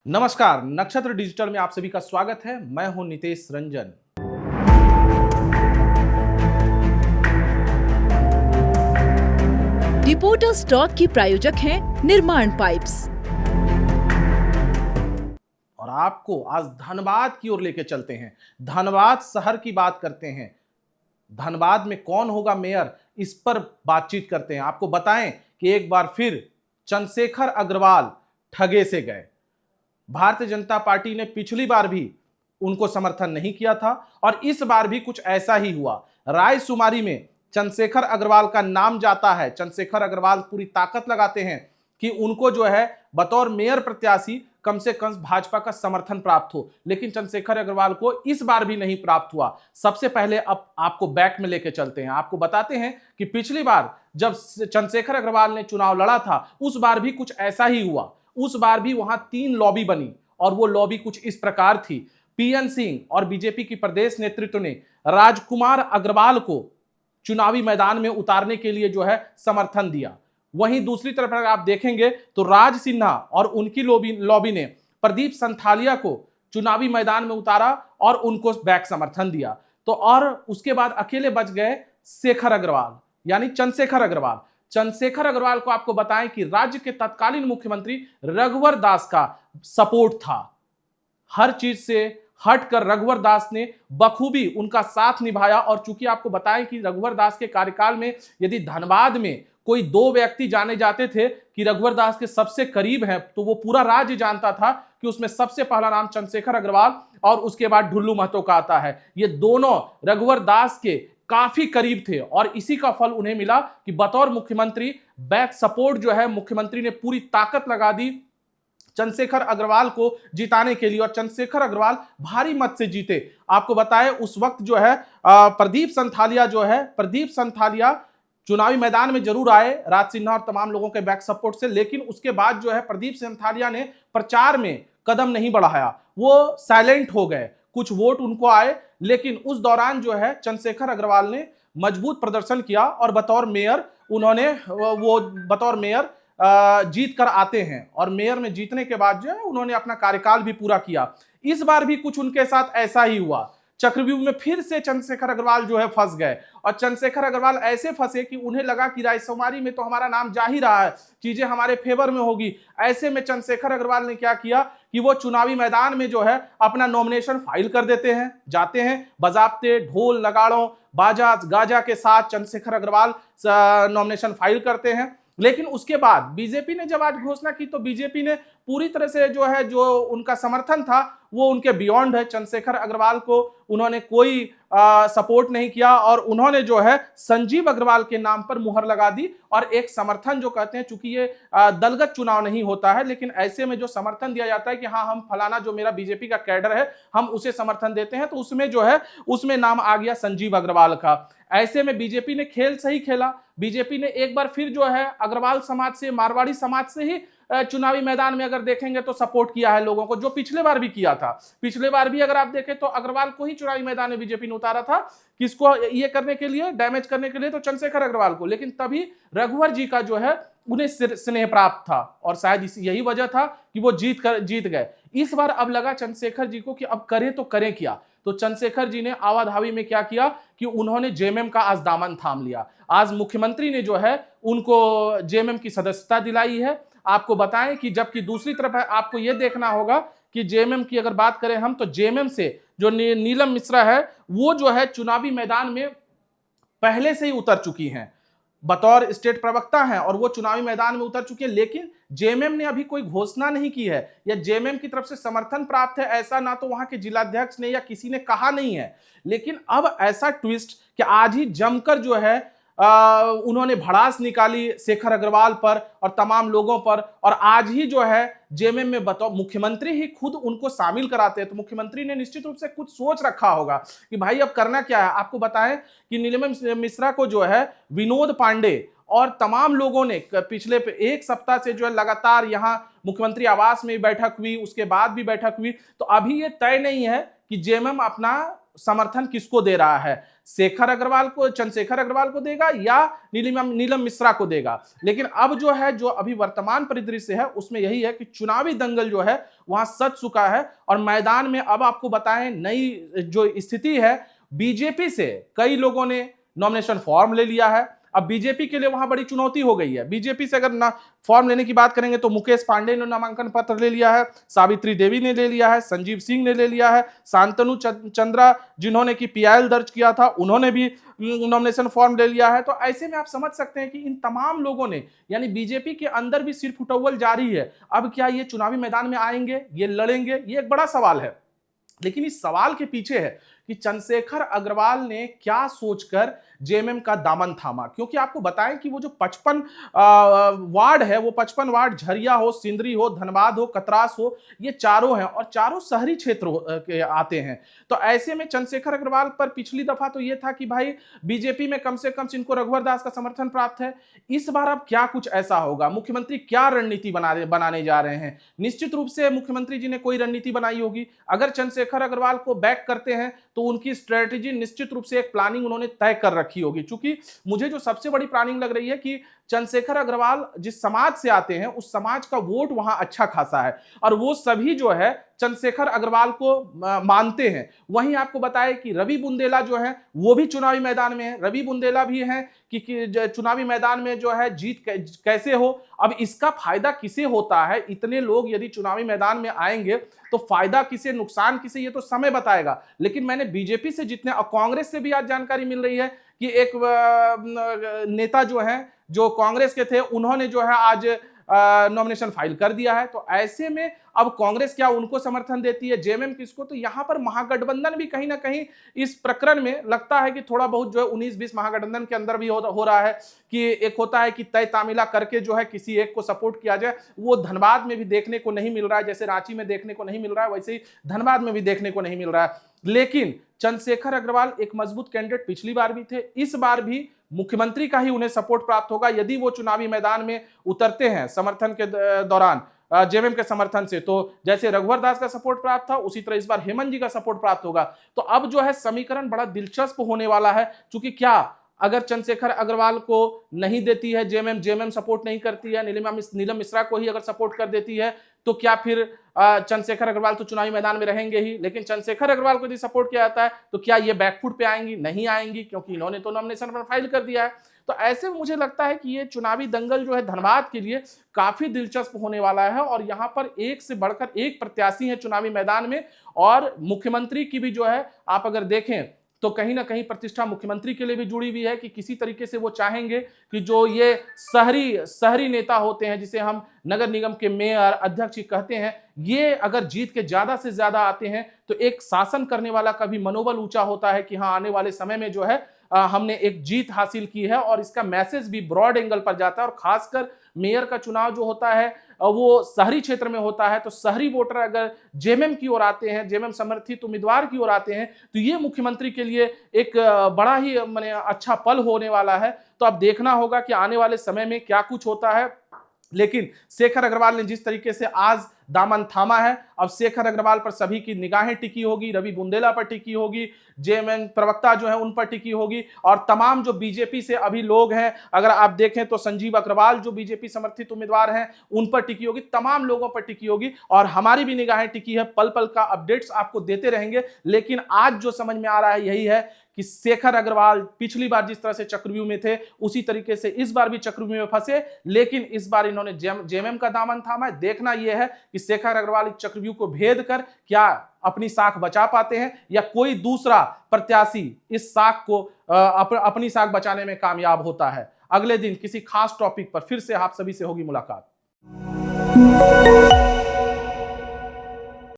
नमस्कार, नक्षत्र डिजिटल में आप सभी का स्वागत है। मैं हूं नितेश रंजन। रिपोर्टर स्टॉक की प्रायोजक हैं निर्माण पाइप्स। और आपको आज धनबाद की ओर लेके चलते हैं। धनबाद शहर की बात करते हैं। धनबाद में कौन होगा मेयर, इस पर बातचीत करते हैं। आपको बताएं कि एक बार फिर चंद्रशेखर अग्रवाल ठगे से गए। भारतीय जनता पार्टी ने पिछली बार भी उनको समर्थन नहीं किया था और इस बार भी कुछ ऐसा ही हुआ। रायसुमारी में चंद्रशेखर अग्रवाल का नाम जाता है। चंद्रशेखर अग्रवाल पूरी ताकत लगाते हैं कि उनको जो है बतौर मेयर प्रत्याशी कम से कम भाजपा का समर्थन प्राप्त हो, लेकिन चंद्रशेखर अग्रवाल को इस बार भी नहीं प्राप्त हुआ। सबसे पहले अब आपको बैक में लेके चलते हैं। आपको बताते हैं कि पिछली बार जब चंद्रशेखर अग्रवाल ने चुनाव लड़ा था उस बार भी कुछ ऐसा ही हुआ। उस बार भी वहां 3 लॉबी बनी और वो लॉबी कुछ इस प्रकार थी। पीएन सिंह और बीजेपी की प्रदेश नेतृत्व ने राजकुमार अग्रवाल को चुनावी मैदान में उतारने के लिए जो है समर्थन दिया। वहीं दूसरी तरफ अगर आप देखेंगे तो राज सिन्हा और उनकी लॉबी ने प्रदीप संथालिया को चुनावी मैदान में उतारा और उनको बैक समर्थन दिया। तो और उसके बाद अकेले बच गए शेखर अग्रवाल, यानी चंद्रशेखर अग्रवाल। चंद्रशेखर अग्रवाल को आपको बताएं कि राज्य के तत्कालीन मुख्यमंत्री रघुवर दास का सपोर्ट था। हर चीज से हटकर रघुवर दास ने बखूबी उनका साथ निभाया। और चूंकि आपको बताएं कि रघुवर दास के कार्यकाल में यदि धनबाद में कोई 2 व्यक्ति जाने जाते थे कि रघुवर दास के सबसे करीब हैं, तो वो पूरा राज्य जानता था कि उसमें सबसे पहला नाम चंद्रशेखर अग्रवाल और उसके बाद ढुल्लू महतो का आता है। ये दोनों रघुवर दास के काफी करीब थे और इसी का फल उन्हें मिला कि बतौर मुख्यमंत्री बैक सपोर्ट जो है मुख्यमंत्री ने पूरी ताकत लगा दी चंद्रशेखर अग्रवाल को जिताने के लिए और चंद्रशेखर अग्रवाल भारी मत से जीते। आपको बताएं उस वक्त जो है प्रदीप संथालिया चुनावी मैदान में जरूर आए राज सिन्हा और तमाम लोगों के बैक सपोर्ट से, लेकिन उसके बाद जो है प्रदीप संथालिया ने प्रचार में कदम नहीं बढ़ाया। वो साइलेंट हो गए। कुछ वोट उनको आए, लेकिन उस दौरान जो है चंद्रशेखर अग्रवाल ने मजबूत प्रदर्शन किया और बतौर मेयर जीत कर आते हैं। और मेयर में जीतने के बाद जो है उन्होंने अपना कार्यकाल भी पूरा किया। इस बार भी कुछ उनके साथ ऐसा ही हुआ। चक्रव्यूह में फिर से चंद्रशेखर अग्रवाल जो है फंस गए और चंद्रशेखर अग्रवाल ऐसे फंसे कि उन्हें लगा कि रायसुमारी में तो हमारा नाम जा ही रहा है, चीजें हमारे फेवर में होगी। ऐसे में चंद्रशेखर अग्रवाल ने क्या किया कि वो चुनावी मैदान में जो है अपना नॉमिनेशन फाइल कर देते हैं, जाते हैं बजाबते ढोल नगाड़ों बाजा गाजा के साथ चंद्रशेखर अग्रवाल नॉमिनेशन फाइल करते हैं। लेकिन उसके बाद बीजेपी ने जब आज घोषणा की तो बीजेपी ने पूरी तरह से जो उनका समर्थन था वो उनके बियॉन्ड है। चंद्रशेखर अग्रवाल को उन्होंने कोई सपोर्ट नहीं किया और उन्होंने जो है संजीव अग्रवाल के नाम पर मुहर लगा दी और एक समर्थन जो कहते हैं, चूंकि ये दलगत चुनाव नहीं होता है, लेकिन ऐसे में जो समर्थन दिया जाता है कि हाँ हम फलाना जो मेरा बीजेपी का कैडर है हम उसे समर्थन देते हैं, तो उसमें जो है उसमें नाम आ गया संजीव अग्रवाल का। ऐसे में बीजेपी ने खेल सही खेला। बीजेपी ने एक बार फिर जो है अग्रवाल समाज से, मारवाड़ी समाज से ही चुनावी मैदान में अगर देखेंगे तो सपोर्ट किया है लोगों को, जो पिछले बार भी किया था। पिछले बार भी अगर आप देखें तो अग्रवाल को ही चुनावी मैदान में बीजेपी ने उतारा था। किसको ये करने के लिए, डैमेज करने के लिए, तो चंद्रशेखर अग्रवाल को। लेकिन तभी रघुवर जी का जो है उन्हें स्नेह प्राप्त था और शायद यही वजह था कि वो जीत गए। इस बार अब लगा चंद्रशेखर जी को कि अब करें तो करें क्या। तो चंद्रशेखर जी ने आवाधावी में क्या किया कि उन्होंने जेएमएम का आज दामन थाम लिया। आज मुख्यमंत्री ने जो है उनको जेएमएम की सदस्यता दिलाई है। आपको बताएं कि जबकि दूसरी तरफ है, आपको यह देखना होगा कि जेएमएम की अगर बात करें हम तो जेएमएम से जो नीलम मिश्रा है वो जो है चुनावी मैदान में पहले से ही उतर चुकी हैं, बतौर स्टेट प्रवक्ता हैं और वो चुनावी मैदान में उतर चुकी है। लेकिन जेएमएम ने अभी कोई घोषणा नहीं की है या जेएमएम की तरफ से समर्थन प्राप्त है ऐसा ना तो वहां के जिलाध्यक्ष ने या किसी ने कहा नहीं है। लेकिन अब ऐसा ट्विस्ट कि आज ही जमकर जो है उन्होंने भड़ास निकाली शेखर अग्रवाल पर और तमाम लोगों पर, और आज ही जो है जेएमएम में बताओ मुख्यमंत्री ही खुद उनको शामिल कराते हैं। तो मुख्यमंत्री ने निश्चित रूप से कुछ सोच रखा होगा कि भाई अब करना क्या है। आपको बताएं कि नीलम मिश्रा को जो है विनोद पांडे और तमाम लोगों ने पिछले 1 सप्ताह से जो है लगातार यहाँ मुख्यमंत्री आवास में बैठक हुई, उसके बाद भी बैठक हुई। तो अभी ये तय नहीं है कि जेएमएम अपना समर्थन किसको दे रहा है, शेखर अग्रवाल को, चंद्रशेखर अग्रवाल को देगा या नीलम मिश्रा को देगा। लेकिन अब जो है, जो अभी वर्तमान परिदृश्य है उसमें यही है कि चुनावी दंगल जो है वहां सज चुका है। और मैदान में अब आपको बताएं नई जो स्थिति है, बीजेपी से कई लोगों ने नॉमिनेशन फॉर्म ले लिया है। अब बीजेपी के लिए वहां बड़ी चुनौती हो गई है। बीजेपी से अगर ना फॉर्म लेने की बात करेंगे तो मुकेश पांडे ने नामांकन पत्र ले लिया है, सावित्री देवी ने ले लिया है, संजीव सिंह ने ले लिया है, शांतनु चंद्रा जिन्होंने की पीआईएल दर्ज किया था उन्होंने भी नॉमिनेशन फॉर्म ले लिया है। तो ऐसे में आप समझ सकते हैं कि इन तमाम लोगों ने, यानी बीजेपी के अंदर भी सिर फुटौल जारी है। अब क्या ये चुनावी मैदान में आएंगे, ये लड़ेंगे, ये एक बड़ा सवाल है। लेकिन इस सवाल के पीछे है कि चंद्रशेखर अग्रवाल ने क्या सोचकर जेएमएम का दामन थामा। क्योंकि आपको बताएं कि वो जो 55 वार्ड है, वो 55 वार्ड झरिया हो, सिंदरी हो, धनबाद हो, कतरास हो, ये चारों हैं और चारों शहरी क्षेत्र के आते हैं। तो ऐसे में चंद्रशेखर अग्रवाल पर पिछली दफा तो ये था कि भाई बीजेपी में कम से कम इनको रघुवर दास का समर्थन प्राप्त है। इस बार अब क्या कुछ ऐसा होगा, मुख्यमंत्री क्या रणनीति बनाने जा रहे हैं? निश्चित रूप से मुख्यमंत्री जी ने कोई रणनीति बनाई होगी। अगर चंद्रशेखर अग्रवाल को बैक करते हैं तो उनकी स्ट्रेटेजी निश्चित रूप से एक प्लानिंग उन्होंने तय कर रखी होगी। क्योंकि मुझे जो सबसे बड़ी प्लानिंग लग रही है कि चंद्रशेखर अग्रवाल जिस समाज से आते हैं उस समाज का वोट वहां अच्छा खासा है और वो सभी जो है चंद्रशेखर अग्रवाल को मानते हैं। वहीं आपको बताएं कि रवि बुंदेला जो है वो भी चुनावी मैदान में है। रवि बुंदेला भी हैं कि चुनावी मैदान में जो है जीत कैसे हो। अब इसका फायदा किसे होता है? इतने लोग यदि चुनावी मैदान में आएंगे तो फायदा किसे, नुकसान किसे, ये तो समय बताएगा। लेकिन मैंने बीजेपी से जितने और कांग्रेस से भी आज जानकारी मिल रही है कि एक नेता जो है, जो कांग्रेस के थे, उन्होंने जो है आज नॉमिनेशन फाइल कर दिया है। तो ऐसे में अब कांग्रेस क्या उनको समर्थन देती है, जेएमएम किसको? तो यहां पर महागठबंधन भी कहीं ना कहीं इस प्रकरण में लगता है कि थोड़ा बहुत जो है 19-20 महागठबंधन के अंदर भी हो रहा है कि एक होता है कि तय तामीला करके जो है किसी एक को सपोर्ट किया जाए। वो धनबाद में भी देखने को नहीं मिल रहा है, जैसे रांची में देखने को नहीं मिल रहा है वैसे ही धनबाद में भी देखने को नहीं मिल रहा है। लेकिन चंद्रशेखर अग्रवाल एक मजबूत कैंडिडेट पिछली बार भी थे, इस बार भी मुख्यमंत्री का ही उन्हें सपोर्ट प्राप्त होगा यदि वो चुनावी मैदान में उतरते हैं समर्थन के दौरान जेएमएम के समर्थन से। तो जैसे रघुवर दास का सपोर्ट प्राप्त था उसी तरह इस बार हेमंत जी का सपोर्ट प्राप्त होगा। तो अब जो है समीकरण बड़ा दिलचस्प होने वाला है। क्योंकि क्या अगर चंद्रशेखर अग्रवाल को नहीं देती है जेएमएम सपोर्ट नहीं करती है, नीलम मिश्रा को ही अगर सपोर्ट कर देती है तो क्या फिर चंद्रशेखर अग्रवाल तो चुनावी मैदान में रहेंगे ही। लेकिन चंद्रशेखर अग्रवाल को यदि सपोर्ट किया जाता है तो क्या ये बैकफुट पे आएंगी? नहीं आएंगी, क्योंकि इन्होंने तो नॉमिनेशन पर फाइल कर दिया है। तो ऐसे में मुझे लगता है कि ये चुनावी दंगल जो है धनबाद के लिए काफी दिलचस्प होने वाला है। और यहाँ पर एक से बढ़कर एक प्रत्याशी है चुनावी मैदान में। और मुख्यमंत्री की भी जो है आप अगर देखें तो कहीं ना कहीं प्रतिष्ठा मुख्यमंत्री के लिए भी जुड़ी हुई है कि किसी तरीके से वो चाहेंगे कि जो ये शहरी नेता होते हैं, जिसे हम नगर निगम के मेयर, अध्यक्ष कहते हैं, ये अगर जीत के ज्यादा से ज्यादा आते हैं तो एक शासन करने वाला का भी मनोबल ऊंचा होता है कि हाँ आने वाले समय में जो है हमने एक जीत हासिल की है। और इसका मैसेज भी ब्रॉड एंगल पर जाता है। और खासकर मेयर का चुनाव जो होता है वो शहरी क्षेत्र में होता है। तो शहरी वोटर अगर जेएमएम की ओर आते हैं, जेएमएम समर्थित उम्मीदवार की ओर आते हैं तो ये मुख्यमंत्री के लिए एक बड़ा ही माने अच्छा पल होने वाला है। तो अब देखना होगा कि आने वाले समय में क्या कुछ होता है। लेकिन शेखर अग्रवाल ने जिस तरीके से आज दामन थामा है, अब शेखर अग्रवाल पर सभी की निगाहें टिकी होगी, रवि बुंदेला पर टिकी होगी, जेएमएम प्रवक्ता जो है उन पर टिकी होगी और तमाम जो बीजेपी से अभी लोग हैं, अगर आप देखें तो संजीव अग्रवाल जो बीजेपी समर्थित उम्मीदवार हैं उन पर टिकी होगी, तमाम लोगों पर टिकी होगी। और हमारी भी निगाहें टिकी है, पल पल का अपडेट्स आपको देते रहेंगे। लेकिन आज जो समझ में आ रहा है यही है कि शेखर अग्रवाल पिछली बार जिस तरह से चक्रव्यूह में थे उसी तरीके से इस बार भी चक्रव्यूह में फंसे। लेकिन इस बार इन्होंने जेएमएम का दामन थामा है। देखना यह है कि शेखर अग्रवाल इस चक्रव्यूह को भेद कर क्या अपनी साख बचा पाते हैं या कोई दूसरा प्रत्याशी इस साख को अपनी साख बचाने में कामयाब होता है। अगले दिन किसी खास टॉपिक पर फिर से आप सभी से होगी मुलाकात।